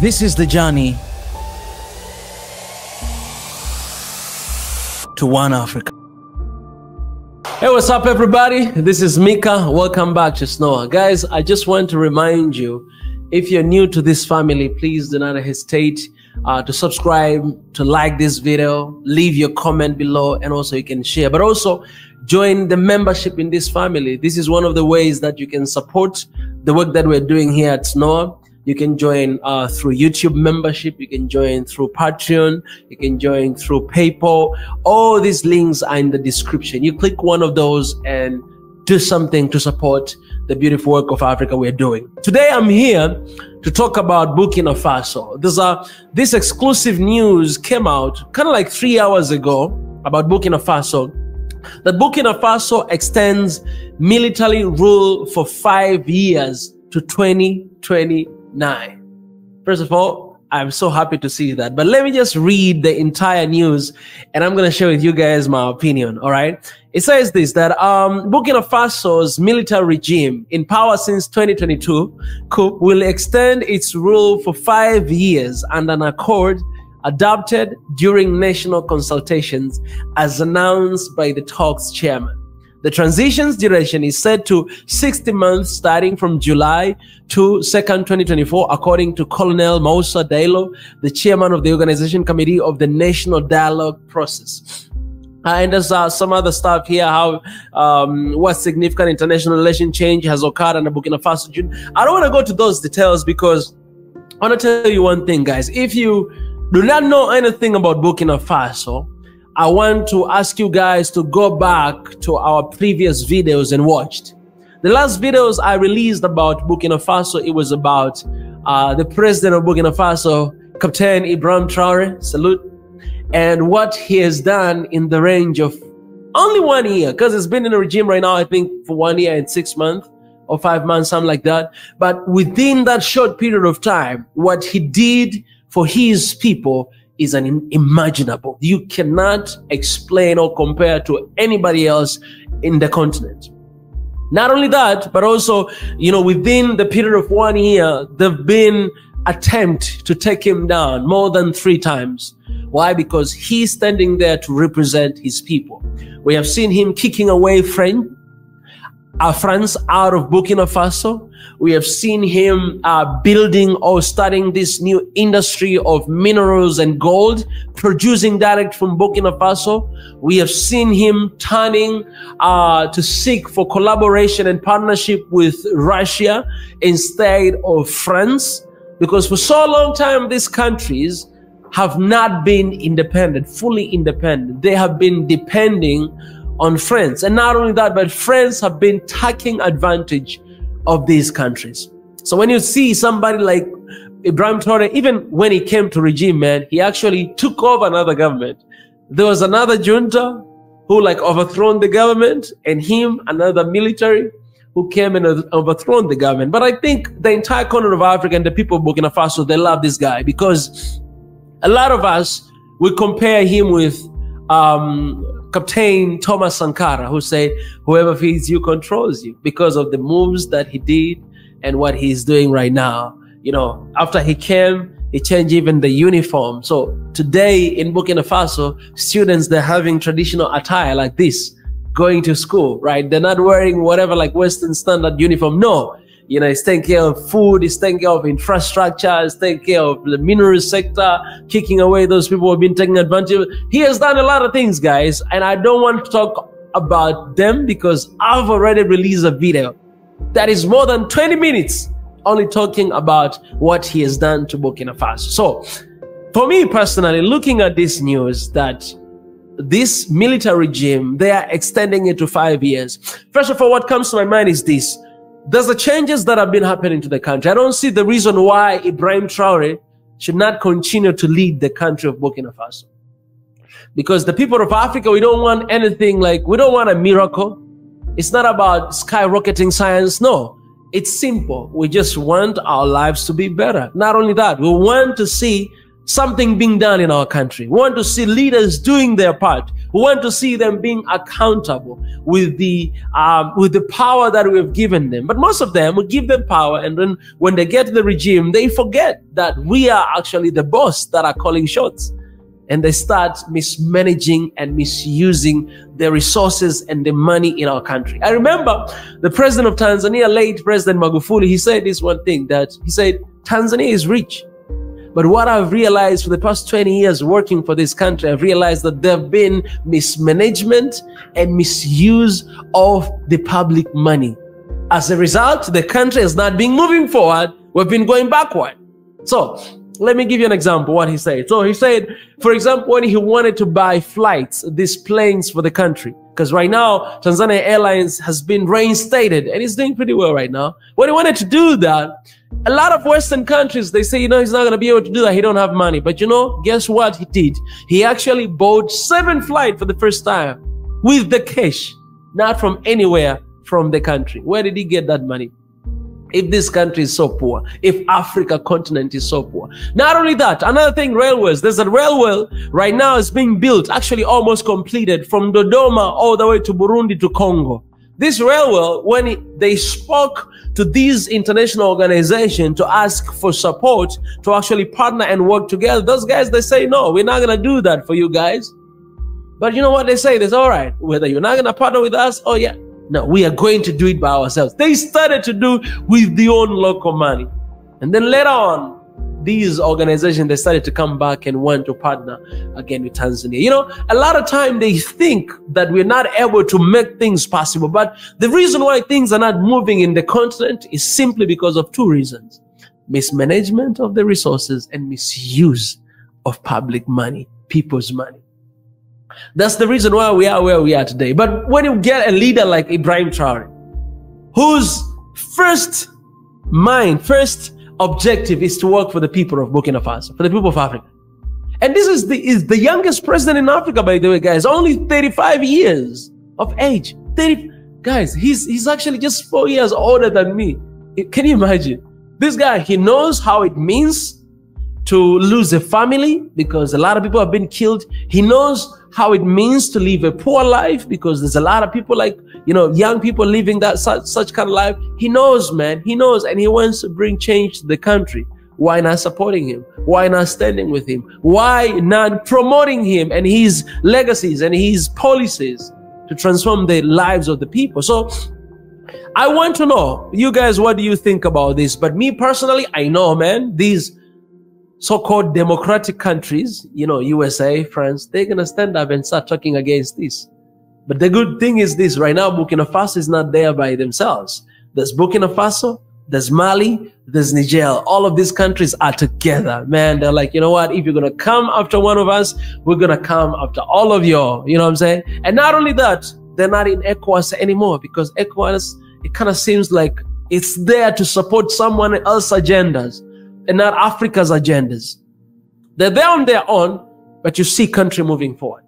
This is the journey to One Africa. Hey, what's up, everybody? This is Mika. Welcome back to Snow. Guys, I just want to remind you, if you're new to this family, please do not hesitate to subscribe, to like this video, leave your comment below, and also you can share. But also join the membership in this family. This is one of the ways that you can support the work that we're doing here at Snow. You can join through YouTube membership. You can join through Patreon. You can join through PayPal. All these links are in the description. You click one of those and do something to support the beautiful work of Africa we're doing. Today, I'm here to talk about Burkina Faso. This exclusive news came out kind of like 3 hours ago about Burkina Faso, that Burkina Faso extends military rule for 5 years to 2029. First of all, I'm so happy to see that. But let me just read the entire news and I'm going to share with you guys my opinion. All right. It says this, that Burkina Faso's military regime in power since 2022 will extend its rule for 5 years under an accord adopted during national consultations as announced by the talks chairman. The transition's duration is set to 60 months starting from July 2nd, 2024, according to Colonel Moussa Diallo, the chairman of the Organization Committee of the National Dialogue Process. And there's some other stuff here, how what significant international relation change has occurred under Burkina Faso. I don't want to go to those details because I want to tell you one thing, guys. If you do not know anything about Burkina Faso, I want to ask you guys to go back to our previous videos and watch. The last videos I released about Burkina Faso, it was about the president of Burkina Faso, Captain Ibrahim Traore, salute, and what he has done in the range of only 1 year, because it's been in a regime right now, I think, for 1 year and 6 months or 5 months, something like that. But within that short period of time, what he did for his people is unimaginable. You cannot explain or compare to anybody else in the continent. Not only that, but also, you know, within the period of 1 year, there've been attempts to take him down more than 3 times. Why? Because he's standing there to represent his people. We have seen him kicking away France out of Burkina Faso. We have seen him building or starting this new industry of minerals and gold, producing direct from Burkina Faso. We have seen him turning to seek for collaboration and partnership with Russia instead of France, because for so long time, these countries have not been independent, fully independent. They have been depending on France. And not only that, but France have been taking advantage of these countries. So when you see somebody like Ibrahim Traore, even when he came to regime, man, he actually took over another government. There was another junta who like overthrown the government, and him, another military who came and overthrown the government. But I think the entire continent of Africa and the people of Burkina Faso, they love this guy, because a lot of us, we compare him with Captain Thomas Sankara, who said, whoever feeds you controls you, because of the moves that he did and what he's doing right now. You know, after he came, he changed even the uniform. So today in Burkina Faso, students, they're having traditional attire like this, going to school, right? They're not wearing whatever like Western standard uniform. No, you know, it's taking care of food, it's taking care of infrastructure, it's taking care of the mineral sector, kicking away those people who have been taking advantage of. He has done a lot of things, guys, and I don't want to talk about them because I've already released a video that is more than 20 minutes only talking about what he has done to Burkina Faso. So for me personally, looking at this news that this military regime, they are extending it to 5 years. First of all, what comes to my mind is this. There's the changes that have been happening to the country. I don't see the reason why Ibrahim Traore should not continue to lead the country of Burkina Faso. Because the people of Africa, we don't want anything like, we don't want a miracle. It's not about skyrocketing science. No, it's simple. We just want our lives to be better. Not only that, we want to see something being done in our country. We want to see leaders doing their part. We want to see them being accountable with the power that we have given them. But most of them, we give them power, and then when they get to the regime, they forget that we are actually the boss that are calling shots. And they start mismanaging and misusing the resources and the money in our country. I remember the president of Tanzania, late President Magufuli, he said this one thing, that he said, Tanzania is rich. But what I've realized for the past 20 years working for this country, I've realized that there have been mismanagement and misuse of the public money. As a result, the country has not been moving forward. We've been going backward. So let me give you an example what he said. So he said, for example, when he wanted to buy flights, these planes for the country, because right now Tanzania Airlines has been reinstated and it's doing pretty well right now. When he wanted to do that, a lot of Western countries, they say, he's not going to be able to do that. He don't have money. But guess what he did? He actually bought 7 flights for the first time with the cash, not from anywhere from the country. Where did he get that money? If this country is so poor, if Africa continent is so poor. Not only that, another thing, railways. There's a railway right now is being built, actually almost completed, from Dodoma all the way to Burundi to Congo. This railway, when they spoke to these international organizations to ask for support, to actually partner and work together, those guys, they say, no, we're not going to do that for you guys. But you know what they say? They say, all right, whether you're not going to partner with us, oh yeah, no, we are going to do it by ourselves. They started to do with their own local money. And then later on, these organizations, they started to come back and want to partner again with Tanzania. A lot of time they think that we're not able to make things possible. But the reason why things are not moving in the continent is simply because of 2 reasons. Mismanagement of the resources and misuse of public money, people's money. That's the reason why we are where we are today. But when you get a leader like Ibrahim Traore, whose first objective is to work for the people of Burkina Faso, for the people of Africa. And this is the youngest president in Africa, by the way, guys, only 35 years of age. Guys, he's actually just 4 years older than me. Can you imagine? This guy, he knows how it means to lose a family, because a lot of people have been killed. He knows how it means to live a poor life, because there's a lot of people like, young people living that such kind of life. He knows, man, he knows, and he wants to bring change to the country. Why not supporting him? Why not standing with him? Why not promoting him and his legacies and his policies to transform the lives of the people? So I want to know, you guys, what do you think about this? But me personally, I know, man, these so-called democratic countries, USA, France, they're going to stand up and start talking against this. But the good thing is this, right now, Burkina Faso is not there by themselves. There's Burkina Faso, there's Mali, there's Niger. All of these countries are together, man. They're like, you know what? If you're going to come after one of us, we're going to come after all of you. You know what I'm saying? And not only that, they're not in ECOWAS anymore, because ECOWAS, it kind of seems like it's there to support someone else's agendas and not Africa's agendas. They're there on their own, but you see country moving forward.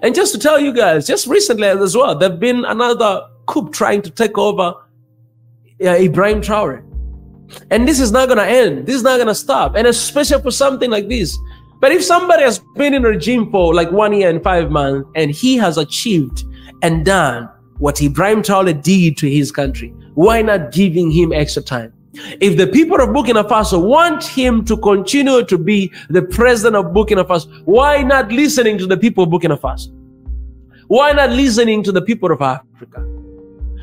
And just to tell you guys, just recently as well, there've been another coup trying to take over Ibrahim Traore. And this is not going to end. This is not going to stop. And especially for something like this. But if somebody has been in a regime for like 1 year and 5 months, and he has achieved and done what Ibrahim Traore did to his country, why not giving him extra time? If the people of Burkina Faso want him to continue to be the president of Burkina Faso, why not listening to the people of Burkina Faso? Why not listening to the people of Africa?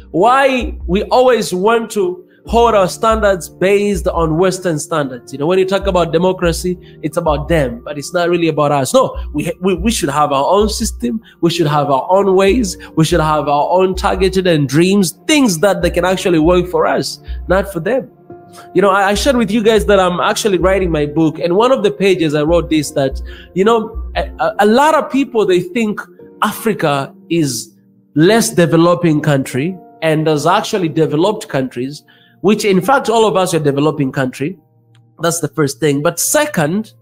Why we always want to hold our standards based on Western standards? When you talk about democracy, it's about them, but it's not really about us. No, we should have our own system. We should have our own ways. We should have our own targeted and dreams, things that they can actually work for us, not for them. I shared with you guys that I'm actually writing my book, and one of the pages I wrote this, that, a lot of people, they think Africa is less developing country, and there's actually developed countries, which in fact, all of us are developing country. That's the first thing. But second,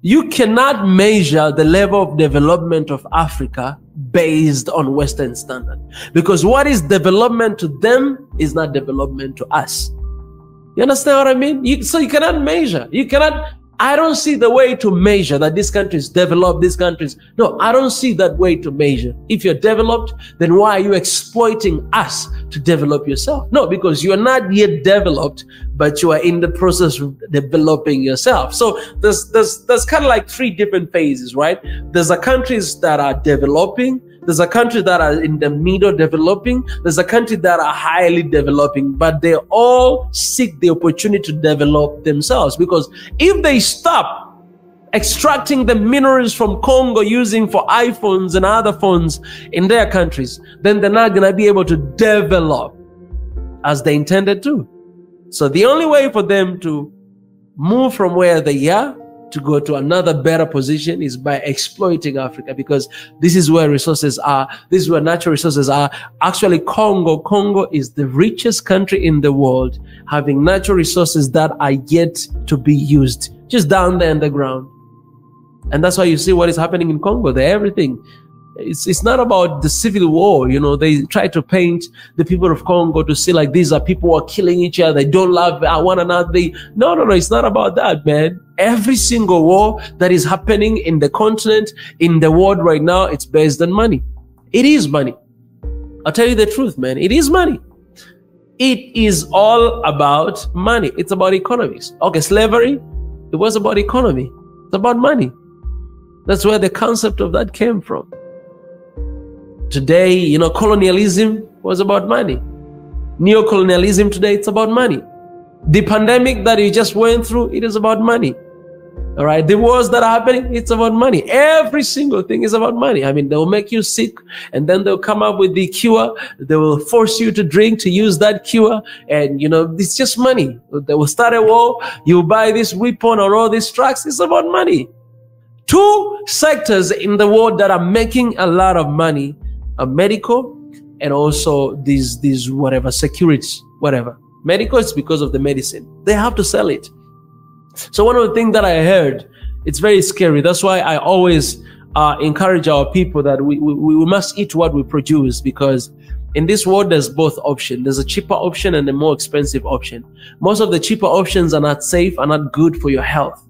you cannot measure the level of development of Africa based on Western standard, because what is development to them is not development to us. You understand what I mean? So you cannot measure. You cannot I don't see the way to measure that this country is developed, this country is... No, I don't see that way to measure. If you're developed, then why are you exploiting us to develop yourself? No, because you are not yet developed, but you are in the process of developing yourself. So there's kind of like three different phases, right? There's the countries that are developing. There's a country that are in the middle developing. There's a country that are highly developing, but they all seek the opportunity to develop themselves, because if they stop extracting the minerals from Congo using for iPhones and other phones in their countries, then they're not going to be able to develop as they intended to. So the only way for them to move from where they are to go to another better position is by exploiting Africa, because this is where resources are. This is where natural resources are. Actually, Congo is the richest country in the world, having natural resources that are yet to be used, just down there in the ground. And that's why you see what is happening in Congo. They're everything. It's not about the civil war. You know, they try to paint the people of Congo to see like these are people who are killing each other. They don't love one another. No. It's not about that, man. Every single war that is happening in the continent, in the world right now, it's based on money. It is money. I'll tell you the truth, man. It is money. It is all about money. It's about economics. Okay, slavery, it was about economy. It's about money. That's where the concept of that came from. Today, you know, colonialism was about money. Neo-colonialism today, it's about money. The pandemic that you just went through, it is about money. All right. The wars that are happening, it's about money. Every single thing is about money. I mean, they'll make you sick and then they'll come up with the cure. They will force you to drink to use that cure. And, you know, it's just money. They will start a war. You buy this weapon or all these drugs. It's about money. Two sectors in the world that are making a lot of money are medical and also these whatever, security, whatever. Medical is because of the medicine. They have to sell it. So one of the things that I heard, it's very scary. That's why I always encourage our people that we must eat what we produce, because in this world, there's both options. There's a cheaper option and a more expensive option. Most of the cheaper options are not safe, are not good for your health.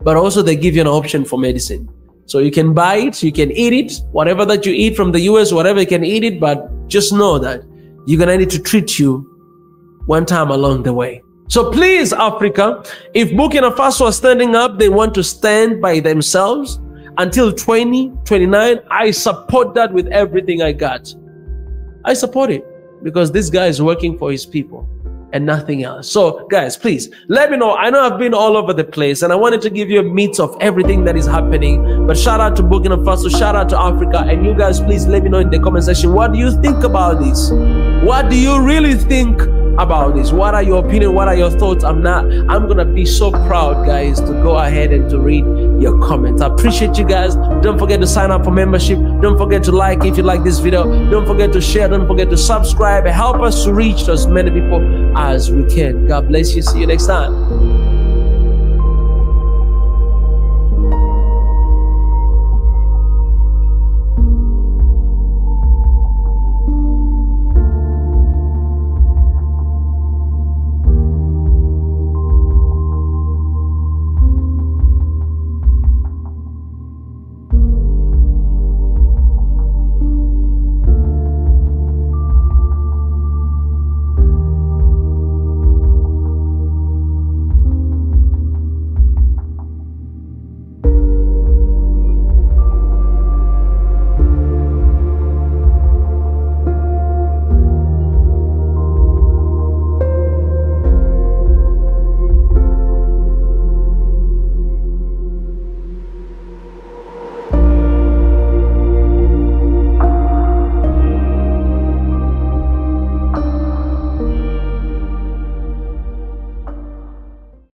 But also they give you an option for medicine. So you can buy it, you can eat it, whatever that you eat from the US, whatever, you can eat it, but just know that you're going to need to treat you one time along the way. So please, Africa, if Burkina Faso are standing up, they want to stand by themselves until 2029. I support that with everything I got. I support it because this guy is working for his people and nothing else. So guys, please let me know. I know I've been all over the place and I wanted to give you a mix of everything that is happening, but shout out to Burkina Faso, shout out to Africa, and you guys please let me know in the comment section, what do you think about this? What do you really think about this? What are your opinion? What are your thoughts? I'm gonna be so proud, guys, to go ahead and to read your comments. I appreciate you guys. Don't forget to sign up for membership. Don't forget to like if you like this video. Don't forget to share. Don't forget to subscribe. Help us to reach as many people as we can. God bless you. See you next time.